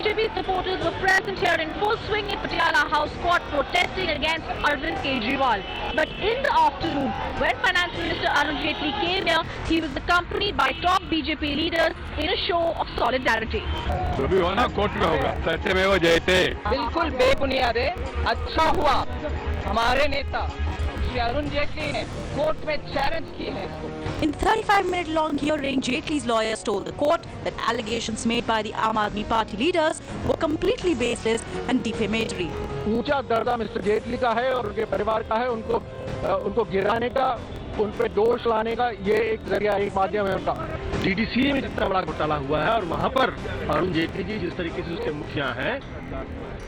BJP supporters were present here in full swing in Patiala House court protesting against Arvind Kejriwal. But in the afternoon, when Finance Minister Arun Jaitley came here, he was accompanied by top BJP leaders in a show of solidarity. जो भी होना court में होगा, सत्यमेव जयते। बिल्कुल बेबुनियाद है। अच्छा हुआ हमारे नेता श्री अरुण जेटली ने कोर्ट में चैलेंज की है इसको। In the 35-minute-long hearing, Jaitley's lawyers told the court that allegations made by the Aam Aadmi Party leaders were completely baseless and defamatory. ऊंचा दर्जा मिस्टर जेटली का है और उनके परिवार का है, उनको गिराने का, उन पे दोष लाने का ये एक जरिया, एक माध्यम है उनका। डीडीसीए में जितना बड़ा घोटाला हुआ है और वहाँ पर अरुण जेटली जी जिस तरीके से उसके मुखिया हैं,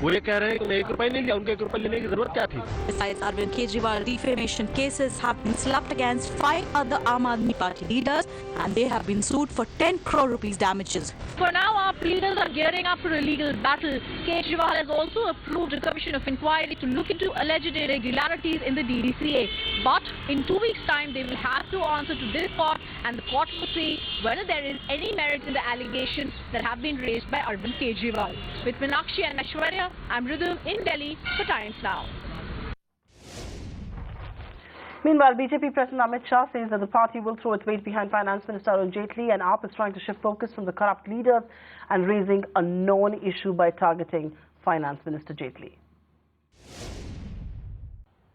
वो ये कह रहे हैं कि उन्हें 1 रुपया नहीं लिया, उनके 1 रुपया लेने की जरूरत क्या थी? Besides Arvind Kejriwal, defamation cases have been slapped against 5 other Aam Aadmi Party leaders, and they have been sued for 10 crore rupees damages. For now, our leaders are gearing up for a legal battle. Kejriwal has also approved a commission of inquiry to look into alleged irregularities in the DDCA. But in 2 weeks' time, they will have to answer to this court, and the court will see whether there is any merit in the allegations that have been raised by Arvind Kejriwal. With Meenakshi and Aishwarya, I'm Rhythm in Delhi for Times Now. Meanwhile, BJP President Amit Shah says that the party will throw its weight behind Finance Minister Arun Jaitley, and AAP is trying to shift focus from the corrupt leaders and raising a known issue by targeting Finance Minister Jaitley.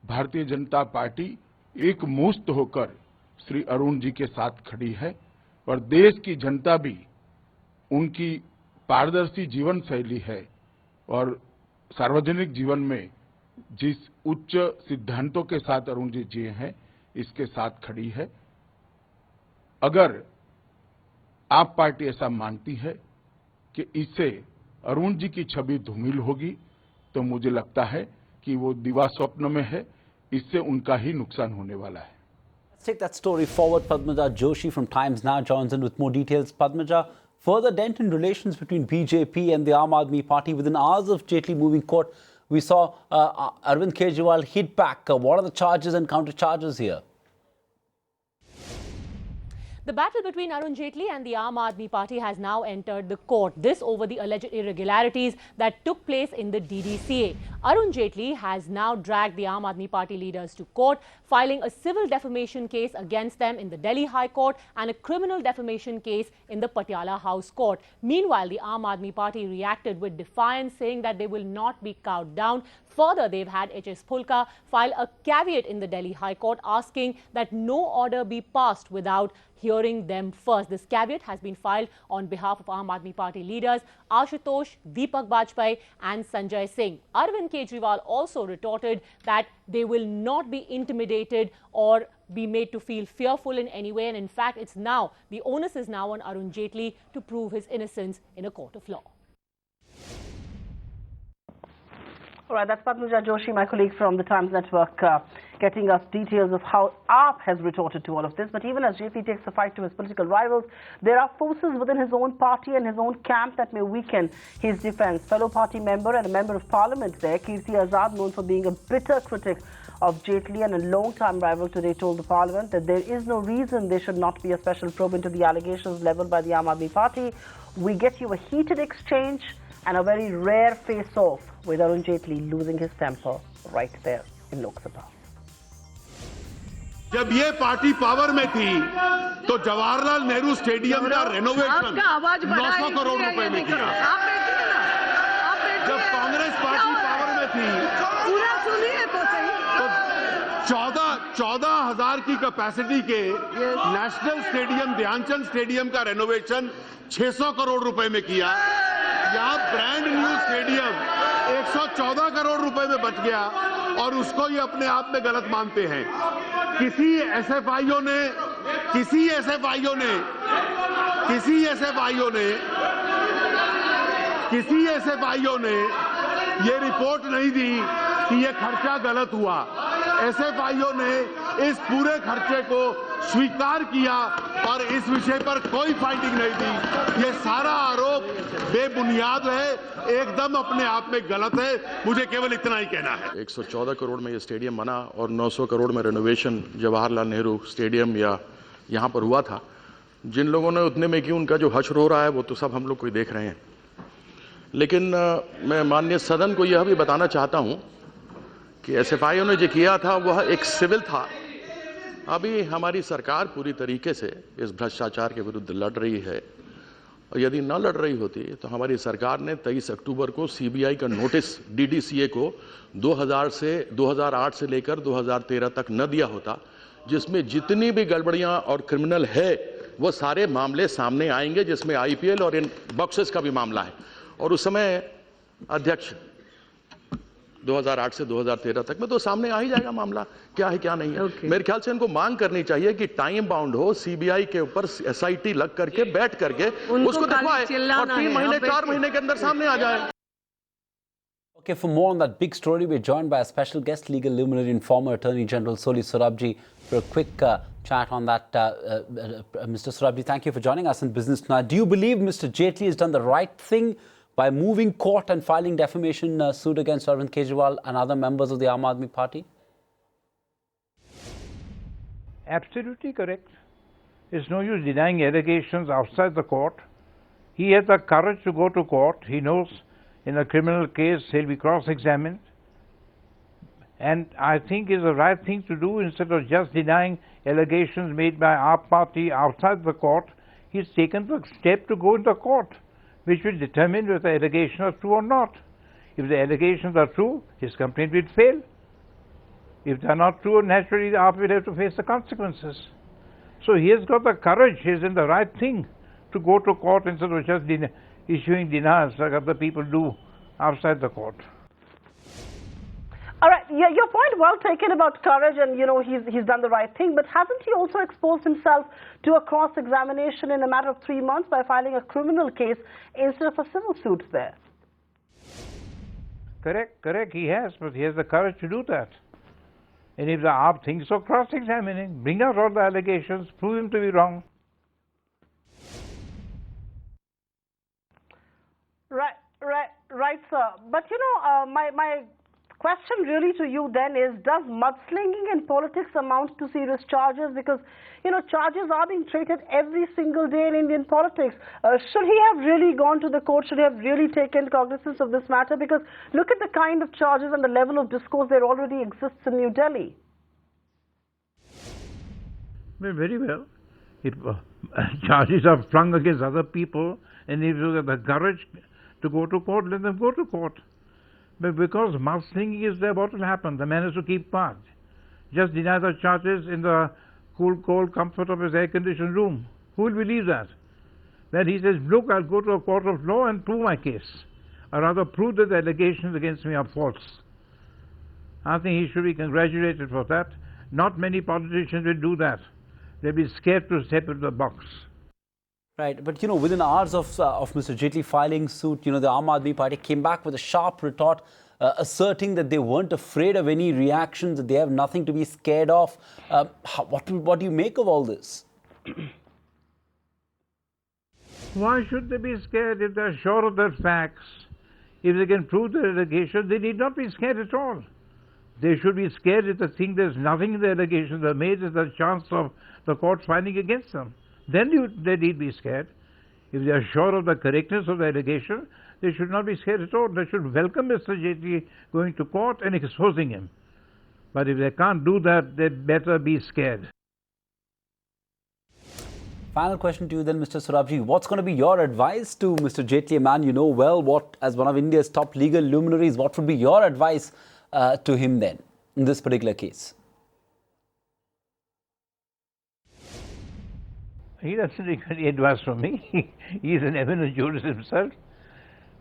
Bharatiya Janata party एक मुश्त होकर श्री अरुण जी के साथ खड़ी है और देश की जनता भी उनकी पारदर्शी जीवन शैली है और सार्वजनिक जीवन में जिस उच्च सिद्धांतों के साथ अरुण जी जिए हैं, इसके साथ खड़ी है। अगर आप पार्टी ऐसा मानती है कि इससे अरुण जी की छवि धूमिल होगी, तो मुझे लगता है कि वो दिवा स्वप्न में है, इससे उनका ही नुकसान होने वाला है। Let's take that story forward. Padmaja Joshi from Times Now joins in with more details. Padmaja, further dent in relations between BJP and the Aam Aadmi Party within hours of Jaitley moving court. We saw Arvind Kejriwal hit back. What are the charges and counter charges here? The battle between Arun Jaitley and the Aam Aadmi Party has now entered the court. This over the alleged irregularities that took place in the DDCA. Arun Jaitley has now dragged the Aam Aadmi Party leaders to court, filing a civil defamation case against them in the Delhi High Court and a criminal defamation case in the Patiala House Court. Meanwhile, the Aam Aadmi Party reacted with defiance, saying that they will not be cowed down. Further, they've had HS Phulka file a caveat in the Delhi High Court asking that no order be passed without hearing them first. This caveat has been filed on behalf of Aam Aadmi Party leaders Ashutosh, Deepak Bajpai and Sanjay Singh. Arvind Kejriwal also retorted that they will not be intimidated or be made to feel fearful in any way, and in fact the onus is now on Arun Jaitley to prove his innocence in a court of law. All right, that's Padmaja Joshi, my colleague from the Times Network, getting us details of how AAP has retorted to all of this. But even as JP takes the fight to his political rivals, there are forces within his own party and his own camp that may weaken his defense. Fellow party member and a member of parliament there, Kirti Azad, known for being a bitter critic of Jaitley and a long-time rival, today told the parliament that there is no reason there should not be a special probe into the allegations levelled by the Aam Aadmi Party. We get you a heated exchange and a very rare face-off with Arun Jaitley losing his temper right there in Lok Sabha. जब ये party power में थी तो Jawaharlal Nehru stadium का renovation 900 crore रुपए में किया। जब कांग्रेस पार्टी पावर में थी तो 14,000 की कैपेसिटी के नेशनल स्टेडियम, ध्यानचंद स्टेडियम का रेनोवेशन 600 करोड़ रुपए में किया। यहाँ ब्रांड न्यू स्टेडियम 114 करोड़ रुपए में बच गया और उसको ये अपने आप में गलत मानते हैं। किसी एसएफआईओ ने ये रिपोर्ट नहीं दी कि ये खर्चा गलत हुआ। एसएफआईओ ने इस पूरे खर्चे को स्वीकार किया और इस विषय पर कोई फाइटिंग नहीं दी। ये सारा आरोप बेबुनियाद है, एकदम अपने आप में गलत है। मुझे केवल इतना ही कहना है। 114 करोड़ में ये स्टेडियम बना और 900 करोड़ में रेनोवेशन जवाहरलाल नेहरू स्टेडियम या यहाँ पर हुआ था। जिन लोगों ने उतने में की, उनका जो हश्र हो रहा है वो तो सब हम लोग कोई देख रहे हैं। लेकिन मैं माननीय सदन को यह भी बताना चाहता हूं कि एसएफआईओ ने जो किया था वह एक सिविल था। अभी हमारी सरकार पूरी तरीके से इस भ्रष्टाचार के विरुद्ध लड़ रही है, और यदि न लड़ रही होती तो हमारी सरकार ने 23 अक्टूबर को सीबीआई का नोटिस डीडीसीए को 2008 से लेकर 2013 तक न दिया होता, जिसमें जितनी भी गड़बड़ियां और क्रिमिनल है वो सारे मामले सामने आएंगे, जिसमें आईपीएल और इन बॉक्सेस का भी मामला है। और उस समय अध्यक्ष 2008 से 2013 तक में तो सामने आ ही जाएगा मामला क्या है क्या नहीं है। मेरे ख्याल से इनको मांग करनी चाहिए कि टाइम बाउंड हो, सीबीआई के ऊपर एसआईटी लग करके बैठ करके उसको दिखवाए और 3 महीने 4 महीने के अंदर सामने आ जाए। Okay, for more on that big story, we're joined by a special guest, legal luminary and former Attorney General Soli Sorabji, for a quick chat on that. Mr. Sorabji, thank you for joining us in Business Tonight. Do you believe Mr. Jaitley has done the right thing by moving court and filing defamation suit against Arvind Kejriwal and other members of the Aam Aadmi Party? Absolutely correct. There's no use denying allegations outside the court. He has the courage to go to court. He knows in a criminal case he'll be cross-examined. And I think it's the right thing to do. Instead of just denying allegations made by our party outside the court, he's taken the step to go into court, which will determine whether the allegations are true or not. If the allegations are true, his complaint will fail. If they are not true, naturally the AAP will have to face the consequences. So he has got the courage, he is in the right thing to go to court instead of just issuing denials like other people do outside the court. All right, yeah, your point well taken about courage, and he's done the right thing, but hasn't he also exposed himself to a cross-examination in a matter of 3 months by filing a criminal case instead of a civil suit there? Correct, he has, but he has the courage to do that. And if the AAP thinks so, cross-examining, bring out all the allegations, prove him to be wrong. Right, sir. But my question really to you then is, does mudslinging in politics amount to serious charges? Because, charges are being treated every single day in Indian politics. Should he have really gone to the court? Should he have really taken cognizance of this matter? Because look at the kind of charges and the level of discourse that already exists in New Delhi. Well, very well. If charges are flung against other people, and if you have the courage to go to court, let them go to court. But because mudslinging is there, what will happen? The man has to keep quiet. Just deny the charges in the cool, cold comfort of his air-conditioned room. Who will believe that? Then he says, look, I'll go to a court of law and prove my case. Or rather, prove that the allegations against me are false. I think he should be congratulated for that. Not many politicians will do that. They'll be scared to step into the box. Right, but within hours of Mr. Jaitley filing suit, the Aam Aadmi Party came back with a sharp retort, asserting that they weren't afraid of any reactions, that they have nothing to be scared of. What do you make of all this? Why should they be scared if they're sure of their facts? If they can prove their allegations, they need not be scared at all. They should be scared if they think there's nothing in the allegations they made, there's a chance of the court finding against them. Then they need be scared. If they are sure of the correctness of the allegation, they should not be scared at all. They should welcome Mr. Jaitley going to court and exposing him. But if they can't do that, they better be scared. Final question to you then, Mr. Sorabji. What's going to be your advice to Mr. Jaitley, a man you know well, as one of India's top legal luminaries? What would be your advice to him then, in this particular case? He doesn't take any advice from me. He is an eminent jurist himself.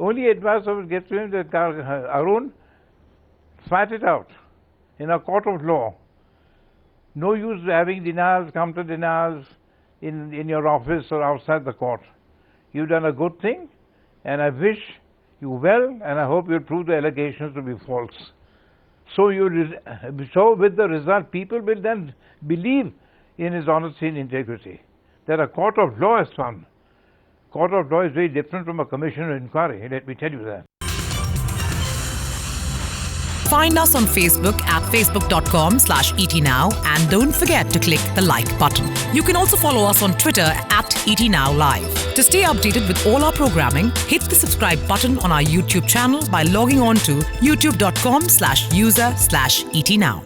Only advice I would give to him that, Arun, fight it out in a court of law. No use having denials, counter denials in your office or outside the court. You've done a good thing, and I wish you well, and I hope you'll prove the allegations to be false. So with the result, people will then believe in his honesty and integrity. That a court of law is found. Court of law is very different from a commission of inquiry, let me tell you that. Find us on Facebook at facebook.com/ETNow and don't forget to click the like button. You can also follow us on Twitter at ETNowLive. To stay updated with all our programming, hit the subscribe button on our YouTube channel by logging on to youtube.com/user/etnow.